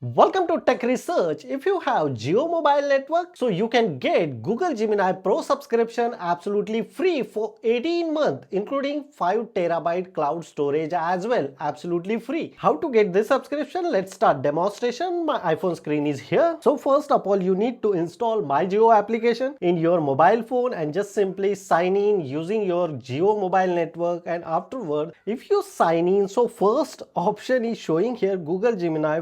Welcome to Tech Research. If you have Jio mobile network, so you can get Google Gemini Pro subscription absolutely free for 18 months, including 5 terabyte cloud storage as well, absolutely free. How to get this subscription? Let's start demonstration. My iPhone screen is here. So first of all, you need to install My Jio application in your mobile phone and just simply sign in using your Jio mobile network. And afterward, if you sign in, so first option is showing here Google Gemini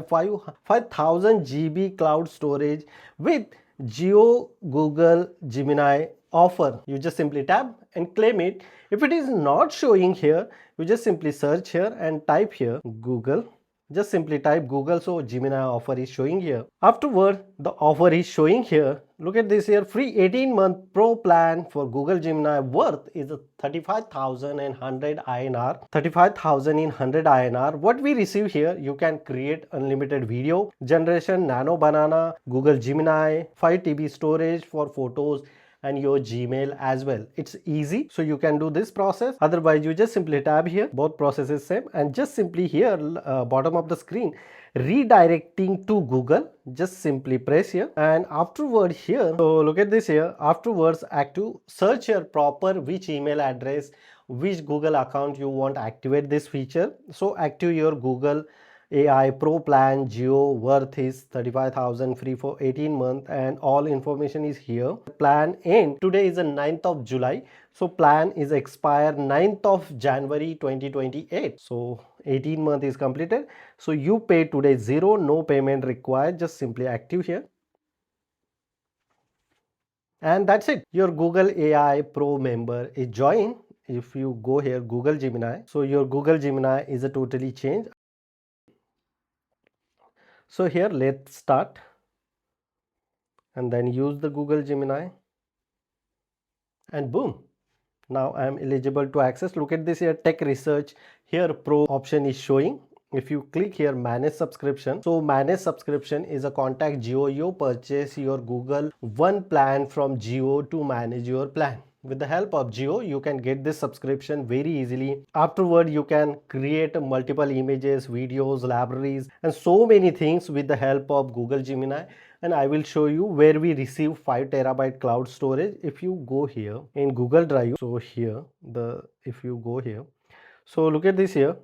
5000 GB cloud storage with Jio Google Gemini offer. You just simply tap and claim it. If it is not showing here, you just simply search here and type here Google. Just simply type Google, so Gemini offer is showing here. Afterward, the offer is showing here. Look at this here, free 18-month pro plan for Google Gemini worth is 35,100 INR. 35,000 in 100 INR. What we receive here, you can create unlimited video generation, nano banana, Google Gemini, 5 TB storage for photos, and your Gmail as well. It's easy, so you can do this process. Otherwise, you just simply tab here, both processes same, and just simply here bottom of the screen redirecting to Google, just simply press here, and afterward here, so look at this here, afterwards active search your proper which email address, which Google account you want to activate this feature. So active your Google AI Pro plan. Jio worth is 35,000 free for 18 months, and all information is here. Plan end today is the 9th of July, so plan is expire 9th of January 2028. So 18 month is completed, so you pay today zero, no payment required. Just simply active here, and that's it. Your Google AI Pro member is joined. If you go here Google Gemini, so your Google Gemini is a totally changed. So here let's start and then use the Google Gemini, and boom, now I am eligible to access. Look at this here, tech research here, pro option is showing. If you click here manage subscription, so manage subscription is a contact Jio. You purchase your Google One plan from Jio to manage your plan. With the help of Jio, you can get this subscription very easily. Afterward, you can create multiple images, videos, libraries, and so many things with the help of Google Gemini. And I will show you where we receive 5 terabyte cloud storage. If you go here in Google Drive, so here if you go here, so look at this here,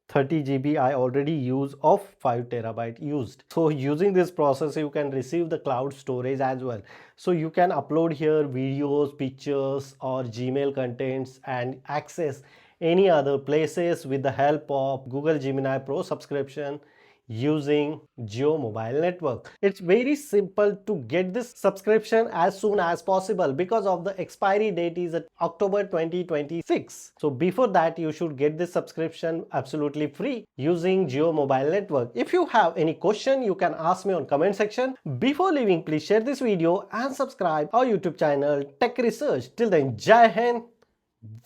30 GB I already use of 5 terabyte used. So using this process, you can receive the cloud storage as well. So you can upload here videos, pictures, or Gmail contents and access any other places with the help of Google Gemini Pro subscription using Jio mobile network. It's very simple to get this subscription as soon as possible because of the expiry date is at October 2026. So before that, you should get this subscription absolutely free using Jio mobile network. If you have any question, you can ask me on comment section. Before leaving, please share this video and subscribe our YouTube channel Tech Research. Till then, Jai Hind,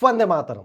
Vande Mataram.